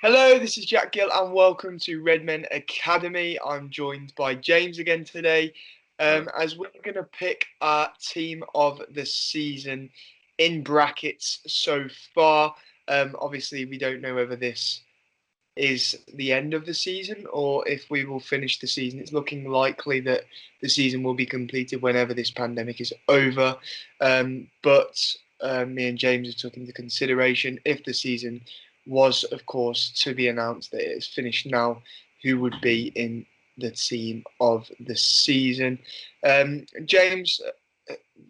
Hello, this is Jack Gill, and welcome to Redmen Academy. I'm joined by James again today, as we're going to pick our team of the season in brackets so far. Obviously, we don't know whether this is the end of the season or if we will finish the season. It's looking likely that the season will be completed whenever this pandemic is over. But me and James have took into consideration if the season was, of course, to be announced that it is finished now, who would be in the team of the season. James,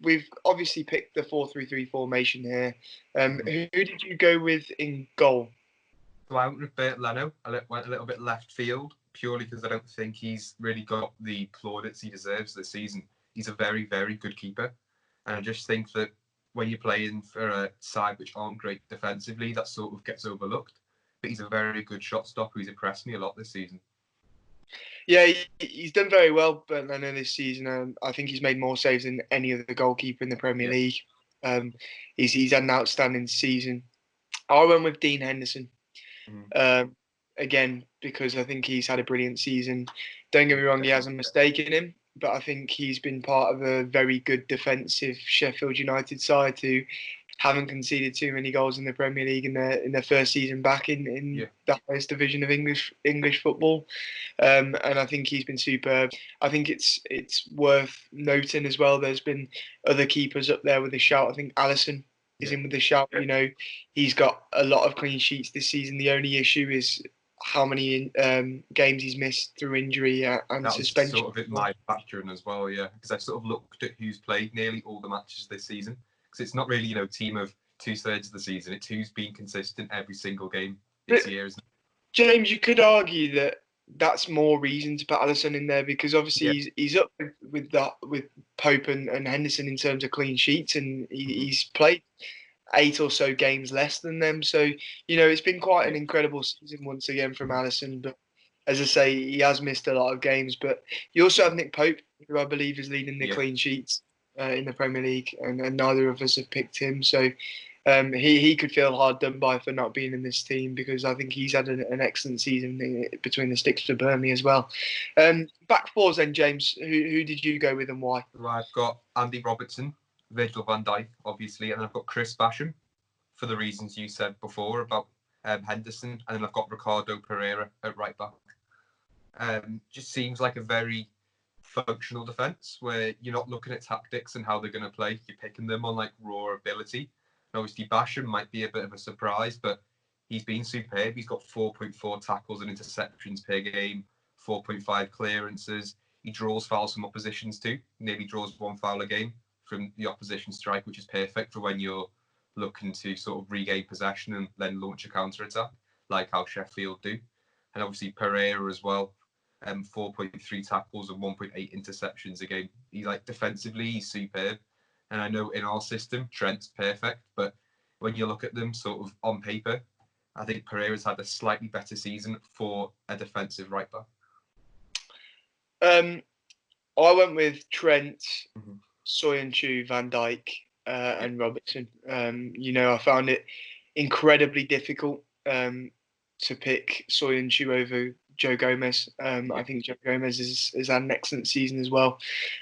we've obviously picked the 4-3-3 formation here. Who did you go with in goal? So I went with Bert Leno. Went a little bit left field, purely because I don't think he's really got the plaudits he deserves this season. He's a very, very good keeper. And I just think that when you're playing for a side which aren't great defensively, that sort of gets overlooked. But he's a very good shot stopper. He's impressed me a lot this season. Yeah, he's done very well, but I know this season, I think he's made more saves than any other goalkeeper in the Premier League. He's had an outstanding season. I went with Dean Henderson. Again, because I think he's had a brilliant season. Don't get me wrong, he has a mistake in him, but I think he's been part of a very good defensive Sheffield United side who haven't conceded too many goals in the Premier League in their first season back in the highest division of English football. And I think he's been superb. I think it's worth noting as well. There's been other keepers up there with a shout. I think Alisson is in with the shout. You know, he's got a lot of clean sheets this season. The only issue is how many games he's missed through injury and that suspension. Was sort of my factoring as well, yeah, because I've sort of looked at who's played nearly all the matches this season. Because it's not really, team of 2/3 of the season. It's who's been consistent every single game this year, isn't it? James, you could argue that that's more reason to put Alisson in there because obviously he's up with Pope and Henderson in terms of clean sheets, and he's played 8 or so games less than them. So it's been quite an incredible season once again from Alisson. But as I say, he has missed a lot of games. But you also have Nick Pope, who I believe is leading the clean sheets in the Premier League, and neither of us have picked him. So he could feel hard done by for not being in this team because I think he's had an excellent season between the sticks for Burnley as well. Back fours then, James. Who did you go with and why? Well, I've got Andy Robertson, Virgil van Dijk, obviously, and then I've got Chris Basham for the reasons you said before about Henderson, and then I've got Ricardo Pereira at right back. Just seems like a very functional defence where you're not looking at tactics and how they're going to play. You're picking them on like raw ability. And obviously, Basham might be a bit of a surprise, but he's been superb. He's got 4.4 tackles and interceptions per game, 4.5 clearances. He draws fouls from oppositions too. Nearly draws 1 foul a game from the opposition strike, which is perfect for when you're looking to sort of regain possession and then launch a counter-attack, like how Sheffield do. And obviously Pereira as well, 4.3 tackles and 1.8 interceptions a game. Defensively, he's superb. And I know in our system, Trent's perfect, but when you look at them sort of on paper, I think Pereira's had a slightly better season for a defensive right back. I went with Trent, Soyuncu, Van Dijk, and Robertson. I found it incredibly difficult to pick Soyuncu over Joe Gomez. I think Joe Gomez has had an excellent season as well.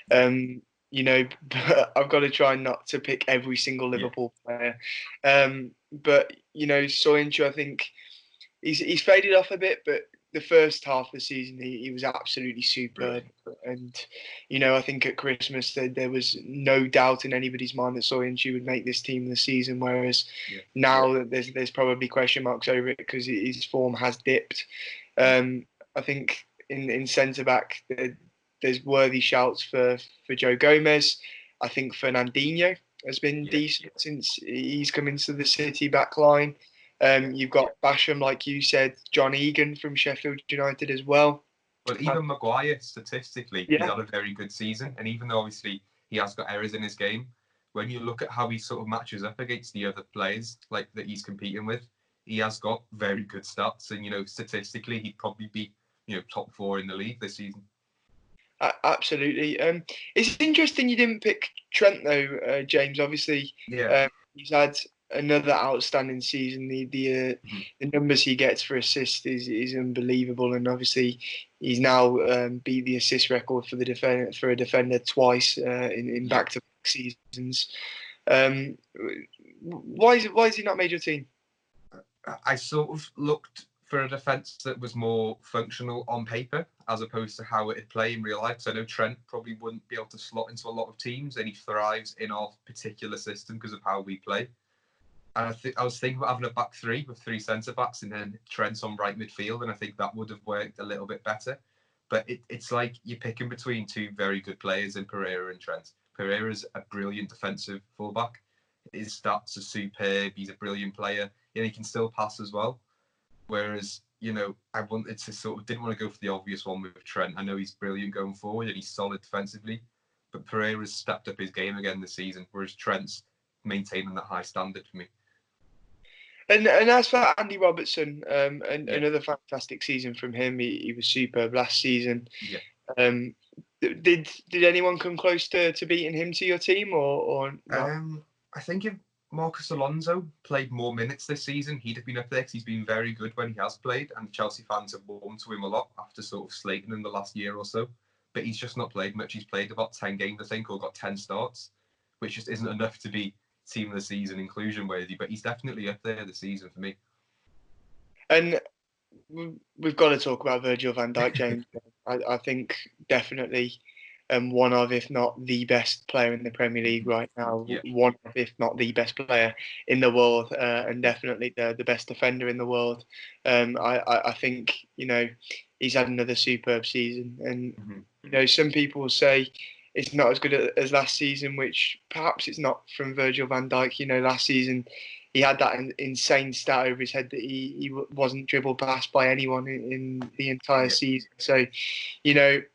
But I've got to try not to pick every single Liverpool player. But Soyuncu, I think he's faded off a bit, but the first half of the season he was absolutely superb. And I think at Christmas there was no doubt in anybody's mind that Soyuncu would make this team this season, whereas now there's probably question marks over it because his form has dipped. I think in centre back there's worthy shouts for Joe Gomez. I think Fernandinho has been decent since he's come into the City back line. You've got Basham, like you said, John Egan from Sheffield United as well. Well, even Maguire, statistically, he's had a very good season. And even though, obviously, he has got errors in his game, when you look at how he sort of matches up against the other players like that he's competing with, he has got very good stats. And, statistically, he'd probably be, top 4 in the league this season. Absolutely. It's interesting you didn't pick Trent, though, James. Obviously, he's had another outstanding season. The numbers he gets for assists is unbelievable, and obviously he's now beat the assist record for a defender twice in Yeah. back-to-back seasons. Um, why is he not made your team? I sort of looked for a defence that was more functional on paper as opposed to how it'd play in real life. So I know Trent probably wouldn't be able to slot into a lot of teams, and he thrives in our particular system because of how we play. And I was thinking about having a back three with three centre backs and then Trent on right midfield, and I think that would have worked a little bit better. But it's like you're picking between two very good players in Pereira and Trent. Pereira's a brilliant defensive fullback. His stats are superb. He's a brilliant player, and he can still pass as well. Whereas, I wanted to didn't want to go for the obvious one with Trent. I know he's brilliant going forward and he's solid defensively, but Pereira's stepped up his game again this season, whereas Trent's maintaining that high standard for me. And as for Andy Robertson, Yeah. another fantastic season from him. He was superb last season. Yeah. Did anyone come close to beating him to your team or not? I think if Marcus Alonso played more minutes this season, he'd have been up there because he's been very good when he has played, and Chelsea fans have warmed to him a lot after sort of slating him the last year or so. But he's just not played much. He's played about 10 games, I think, or got 10 starts, which just isn't enough to be team of the season inclusion worthy. But he's definitely up there this season for me. And we've got to talk about Virgil van Dijk, James. I think definitely one of, if not the best player in the Premier League right now. Yeah. One of, if not the best player in the world, and definitely the best defender in the world. I think he's had another superb season, and some people say it's not as good as last season, which perhaps it's not from Virgil van Dijk. Last season he had that insane stat over his head that he wasn't dribbled past by anyone in the entire season. So,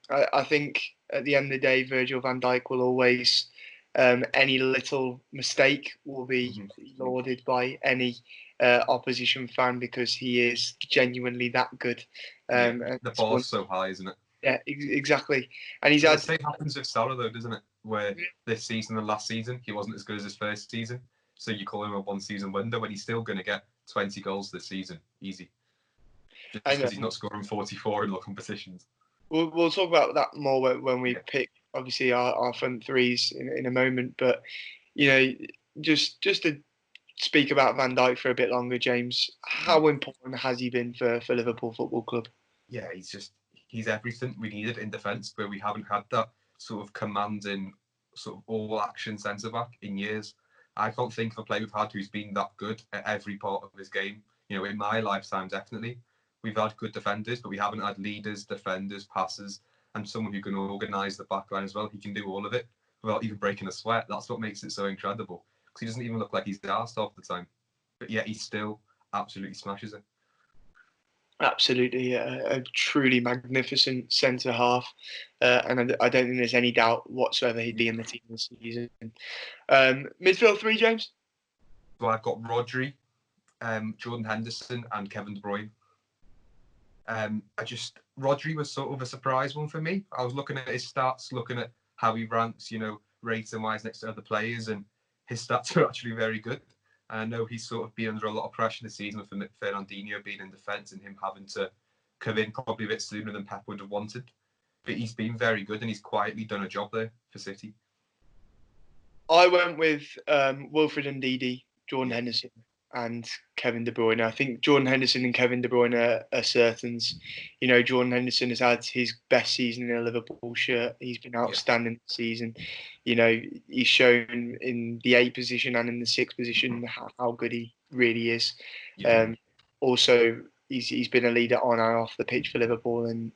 I think at the end of the day, Virgil van Dijk will always, any little mistake will be lauded by any opposition fan because he is genuinely that good. The bar's so high, isn't it? Yeah, exactly. And he's had. had. The same happens with Salah, though, doesn't it? Where this season and last season, he wasn't as good as his first season. So you call him a one-season wonder, and he's still going to get 20 goals this season, easy. Just because he's not scoring 44 in all competitions. We'll talk about that more when we pick, obviously, our front threes in a moment. But, just to speak about Van Dijk for a bit longer, James, how important has he been for Liverpool Football Club? Yeah, he's everything we needed in defence, where we haven't had that sort of commanding, sort of all-action centre-back in years. I can't think of a player we've had who's been that good at every part of his game. In my lifetime, definitely. We've had good defenders, but we haven't had leaders, defenders, passers, and someone who can organise the backline as well. He can do all of it without even breaking a sweat. That's what makes it so incredible. Because he doesn't even look like he's arsed half the time. But yet he still absolutely smashes it. Absolutely, a truly magnificent centre half, and I don't think there's any doubt whatsoever he'd be in the team this season. Midfield three, James. So I've got Rodri, Jordan Henderson, and Kevin De Bruyne. Rodri was sort of a surprise one for me. I was looking at his stats, looking at how he ranks, rating wise next to other players, and his stats are actually very good. I know he's sort of been under a lot of pressure this season with Fernandinho being in defence and him having to come in probably a bit sooner than Pep would have wanted. But he's been very good and he's quietly done a job there for City. I went with Wilfred Ndidi, Jordan Henderson, and Kevin De Bruyne. I think Jordan Henderson and Kevin De Bruyne are certains. Jordan Henderson has had his best season in a Liverpool shirt. He's been outstanding this season. He's shown in the 8th position and in the 6th position how good he really is. Also, he's been a leader on and off the pitch for Liverpool. And,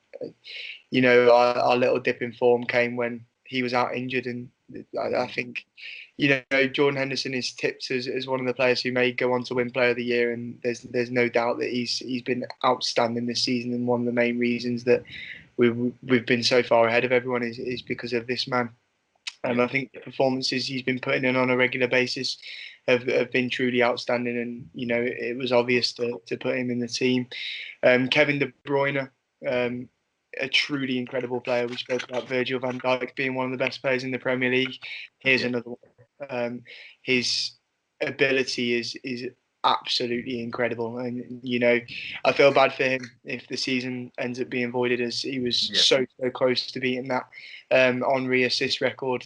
our little dip in form came when he was out injured. And I think, Jordan Henderson is tipped as one of the players who may go on to win Player of the Year, and there's no doubt that he's been outstanding this season. And one of the main reasons that we've been so far ahead of everyone is because of this man. I think the performances he's been putting in on a regular basis have been truly outstanding, and it was obvious to put him in the team. Kevin De Bruyne. A truly incredible player. We spoke about Virgil van Dijk being one of the best players in the Premier League. Here's another one. His ability is absolutely incredible. And I feel bad for him if the season ends up being voided, as he was so close to beating that Henry assist record,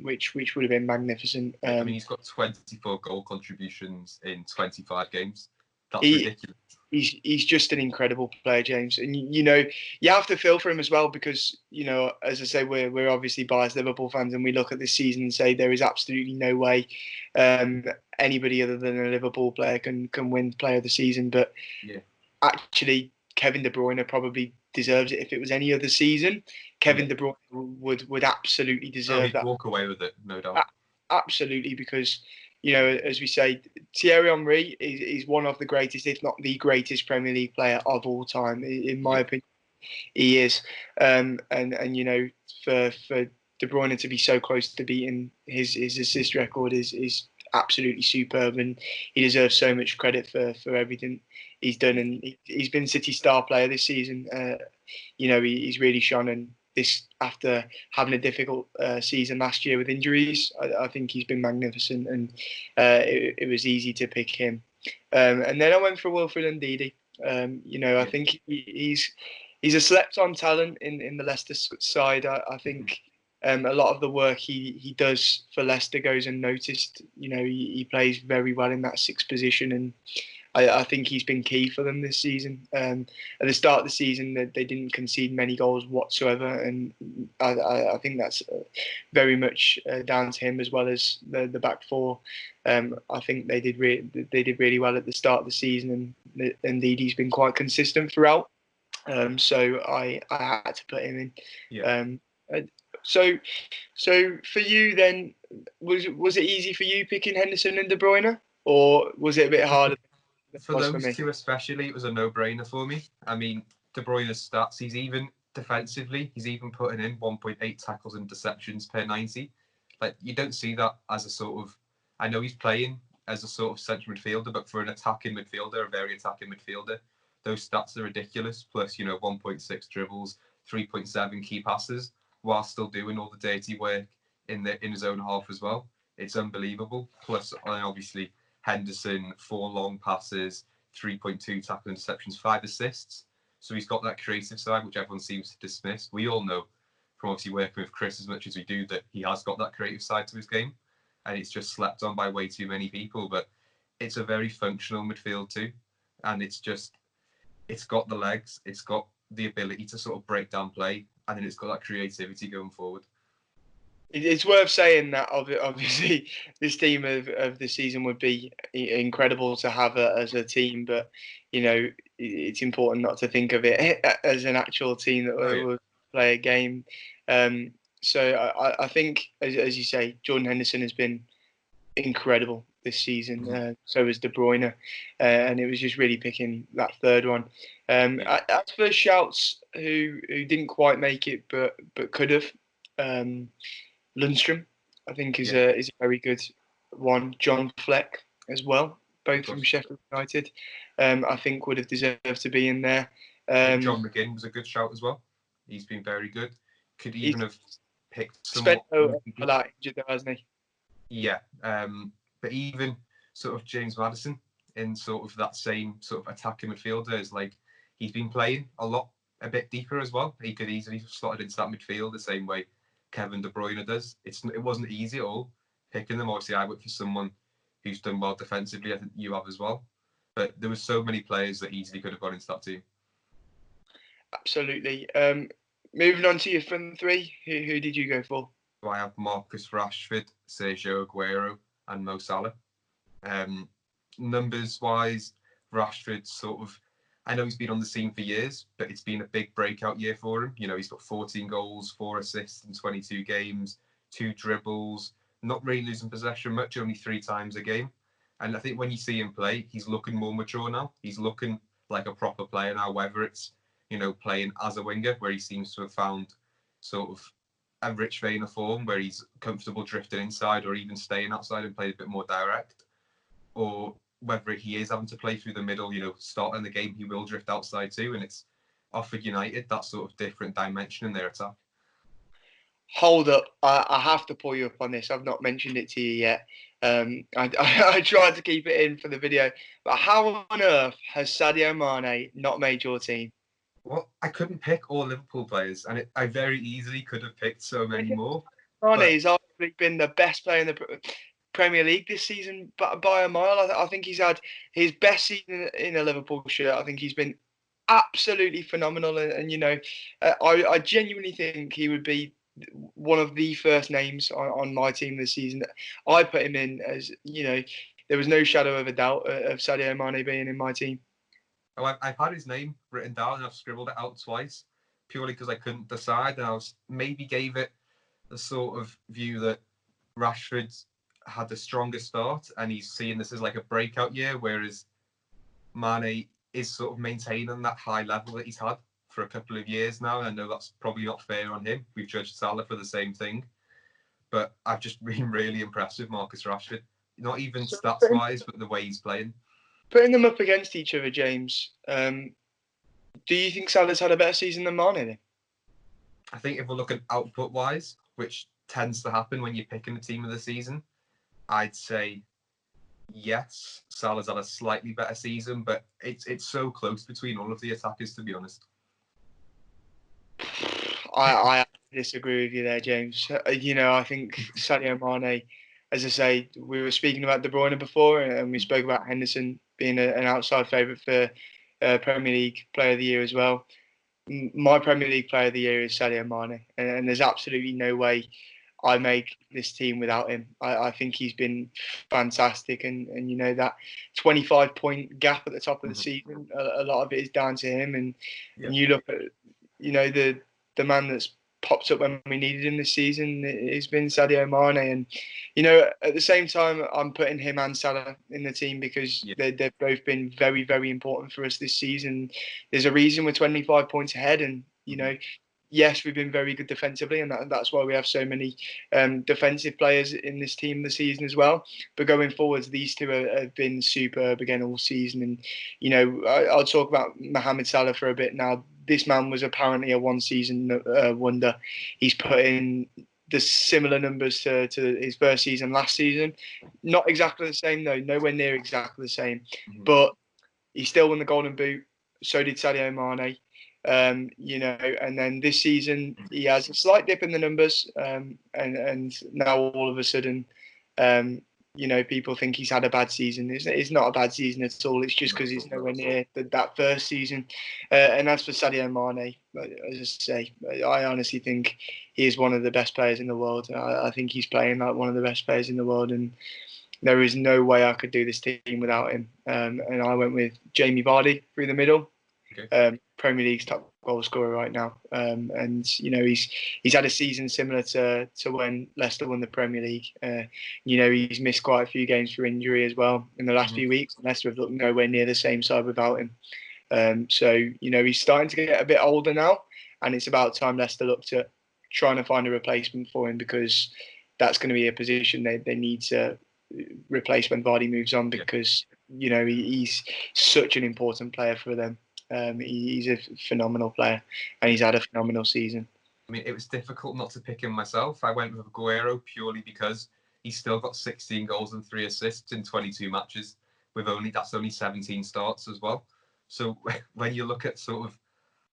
which would have been magnificent. I mean, he's got 24 goal contributions in 25 games. That's he, ridiculous. He's just an incredible player, James, and you have to feel for him as well, because as I say, we're obviously biased Liverpool fans, and we look at this season and say there is absolutely no way anybody other than a Liverpool player can win Player of the Season. But actually, Kevin De Bruyne probably deserves it if it was any other season. Kevin De Bruyne would absolutely deserve that. Walk away with it, no doubt. Absolutely, because as we say, Thierry Henry is one of the greatest, if not the greatest, Premier League player of all time. In my opinion, he is. And for De Bruyne to be so close to beating his assist record is absolutely superb, and he deserves so much credit for everything he's done. And he's been City star player this season. He's really shone, and this, after having a difficult season last year with injuries, I think he's been magnificent, and it was easy to pick him. And then I went for Wilfred Ndidi. I think he's a slept-on talent in the Leicester side. I think a lot of the work he does for Leicester goes unnoticed. He plays very well in that sixth position, and I think he's been key for them this season. At the start of the season, they didn't concede many goals whatsoever, and I think that's very much down to him, as well as the back four. I think they did really well at the start of the season, and indeed he's been quite consistent throughout. So I had to put him in. Yeah. So for you then, was it easy for you picking Henderson and De Bruyne, or was it a bit harder? For those two especially, it was a no-brainer for me. I mean, De Bruyne's stats, he's even defensively, he's even putting in 1.8 tackles and interceptions per 90. Like, you don't see that as a sort of, I know he's playing as a sort of central midfielder, but for an attacking midfielder, a very attacking midfielder, those stats are ridiculous. Plus, 1.6 dribbles, 3.7 key passes, while still doing all the dirty work in his own half as well. It's unbelievable. Plus, obviously, Henderson, 4 long passes, 3.2 tackle interceptions, 5 assists. So he's got that creative side, which everyone seems to dismiss. We all know from obviously working with Chris as much as we do that he has got that creative side to his game, and it's just slept on by way too many people. But it's a very functional midfield too, and it's got the legs, it's got the ability to sort of break down play, and then it's got that creativity going forward. It's worth saying that obviously this team of the season would be incredible to have as a team, but it's important not to think of it as an actual team that will play a game. So I think, as you say, Jordan Henderson has been incredible this season. So has De Bruyne, and it was just really picking that third one. As for shouts who didn't quite make it, but could have. Lundstrom, I think, is a very good one. John Fleck as well, both from Sheffield United. I think would have deserved to be in there. John McGinn was a good shout as well. He's been very good. Could even have picked someone. For that injured, hasn't he? Yeah, but even sort of James Maddison in sort of that same sort of attacking midfielder is like, he's been playing a bit deeper as well. He could easily have slotted into that midfield the same way Kevin De Bruyne does. It wasn't easy at all picking them. Obviously, I went for someone who's done well defensively. I think you have as well. But there were so many players that easily could have gone into that team. Absolutely. Moving on to your front three, who did you go for? So I have Marcus Rashford, Sergio Aguero, and Mo Salah. Numbers-wise, Rashford sort of, I know he's been on the scene for years, but it's been a big breakout year for him. He's got 14 goals, 4 assists in 22 games, 2 dribbles, not really losing possession much, only 3 times a game. And I think when you see him play, he's looking more mature now. He's looking like a proper player now, whether it's, playing as a winger, where he seems to have found sort of a rich vein of form, where he's comfortable drifting inside or even staying outside and playing a bit more direct, or whether he is having to play through the middle, starting the game, he will drift outside too, and it's offered United that sort of different dimension in their attack. Hold up, I have to pull you up on this. I've not mentioned it to you yet. I tried to keep it in for the video, but how on earth has Sadio Mane not made your team? Well, I couldn't pick all Liverpool players, and I very easily could have picked so many more. Mane But has arguably been the best player in the Premier League this season by a mile. I think he's had his best season in a Liverpool shirt. I think he's been absolutely phenomenal, and I genuinely think he would be one of the first names on my team this season. I put him in as there was no shadow of a doubt of Sadio Mane being in my team. I've had his name written down and I've scribbled it out twice, purely because I couldn't decide, and I was maybe gave it the sort of view that Rashford had the strongest start and he's seeing this as like a breakout year, whereas Mane is sort of maintaining that high level that he's had for a couple of years now. And I know that's probably not fair on him. We've judged Salah for the same thing. But I've just been really impressed with Marcus Rashford. Not even stats-wise, but the way he's playing. Putting them up against each other, James, do you think Salah's had a better season than Mane then? I think if we're looking output-wise, which tends to happen when you're picking the team of the season, I'd say yes, Salah's had a slightly better season, but it's so close between all of the attackers, to be honest. I disagree with you there, James. I think Sadio Mane, as I say, we were speaking about De Bruyne before, and we spoke about Henderson being an outside favourite for Premier League Player of the Year as well. My Premier League Player of the Year is Sadio Mane, and there's absolutely no way I make this team without him. I think he's been fantastic, and that 25-point gap at the top of the season, a lot of it is down to him. And you look at the man that's popped up when we needed him this season, it's been Sadio Mane. And at the same time, I'm putting him and Salah in the team because they've both been very, very important for us this season. There's a reason we're 25 points ahead, and yes, we've been very good defensively, and that's why we have so many defensive players in this team this season as well. But going forwards, these two have been superb again all season. And I'll talk about Mohamed Salah for a bit now. This man was apparently a one-season wonder. He's put in the similar numbers to his first season last season. Not exactly the same, though. Nowhere near exactly the same. But he still won the Golden Boot. So did Sadio Mane. And then this season he has a slight dip in the numbers, and now all of a sudden, people think he's had a bad season. It's not a bad season at all. It's just because he's nowhere near that first season. And as for Sadio Mane, as I say, I honestly think he is one of the best players in the world. I think he's playing like one of the best players in the world, and there is no way I could do this team without him. And I went with Jamie Vardy through the middle. Okay. Premier League's top goal scorer right now, and he's had a season similar to when Leicester won the Premier League. He's missed quite a few games for injury as well in the last few weeks. Leicester have looked nowhere near the same side without him. So he's starting to get a bit older now, and it's about time Leicester looked at trying to find a replacement for him, because that's going to be a position they need to replace when Vardy moves on, because he's such an important player for them. He's a phenomenal player, and he's had a phenomenal season. I mean, it was difficult not to pick him myself. I went with Aguero purely because he's still got 16 goals and 3 assists in 22 matches. That's only 17 starts as well. So when you look at sort of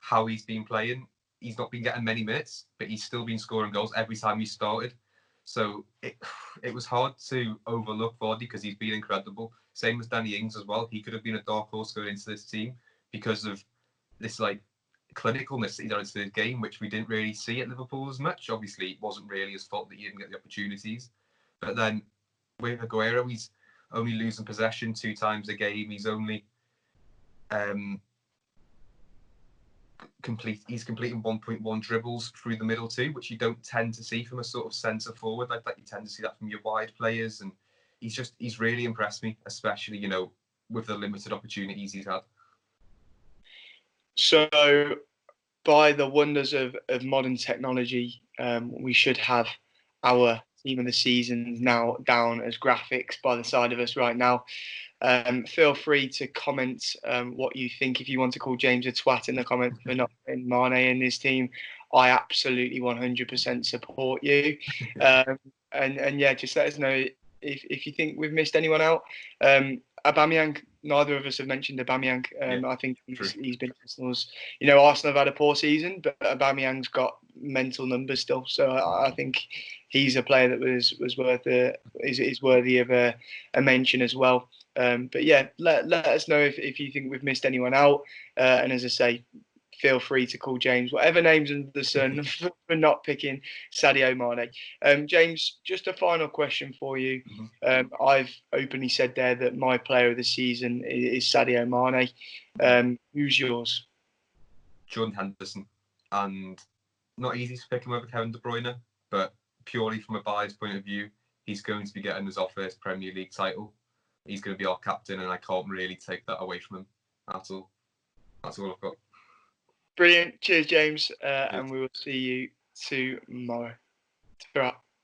how he's been playing, he's not been getting many minutes, but he's still been scoring goals every time he started. So it was hard to overlook Vardy because he's been incredible. Same as Danny Ings as well. He could have been a dark horse going into this team because of this like clinicalness that he does to his game, which we didn't really see at Liverpool as much. Obviously, it wasn't really his fault that he didn't get the opportunities. But then with Aguero, he's only losing possession 2 times a game. He's only he's completing 1.1 dribbles through the middle too, which you don't tend to see from a sort of centre forward like that. You tend to see that from your wide players, and he's really impressed me, especially with the limited opportunities he's had. So, by the wonders of modern technology, we should have our team of the season now down as graphics by the side of us right now. Feel free to comment what you think. If you want to call James a twat in the comments for not putting Mane in his team, I absolutely 100% support you. And yeah, just let us know if you think we've missed anyone out, Aubameyang. Neither of us have mentioned Aubameyang. I think he's been Arsenal's. Arsenal have had a poor season, but Aubameyang's got mental numbers still. So I think he's a player that was worth is worthy of a mention as well. But yeah, let us know if you think we've missed anyone out. And as I say, feel free to call James whatever names under the sun for not picking Sadio Mane. James, just a final question for you. I've openly said there that my player of the season is Sadio Mane. Who's yours? Jordan Henderson. And not easy to pick him over Kevin De Bruyne, but purely from a biased point of view, he's going to be getting us our first Premier League title. He's going to be our captain, and I can't really take that away from him at all. That's all I've got. Brilliant. Cheers, James. And we will see you tomorrow. Ta-ra.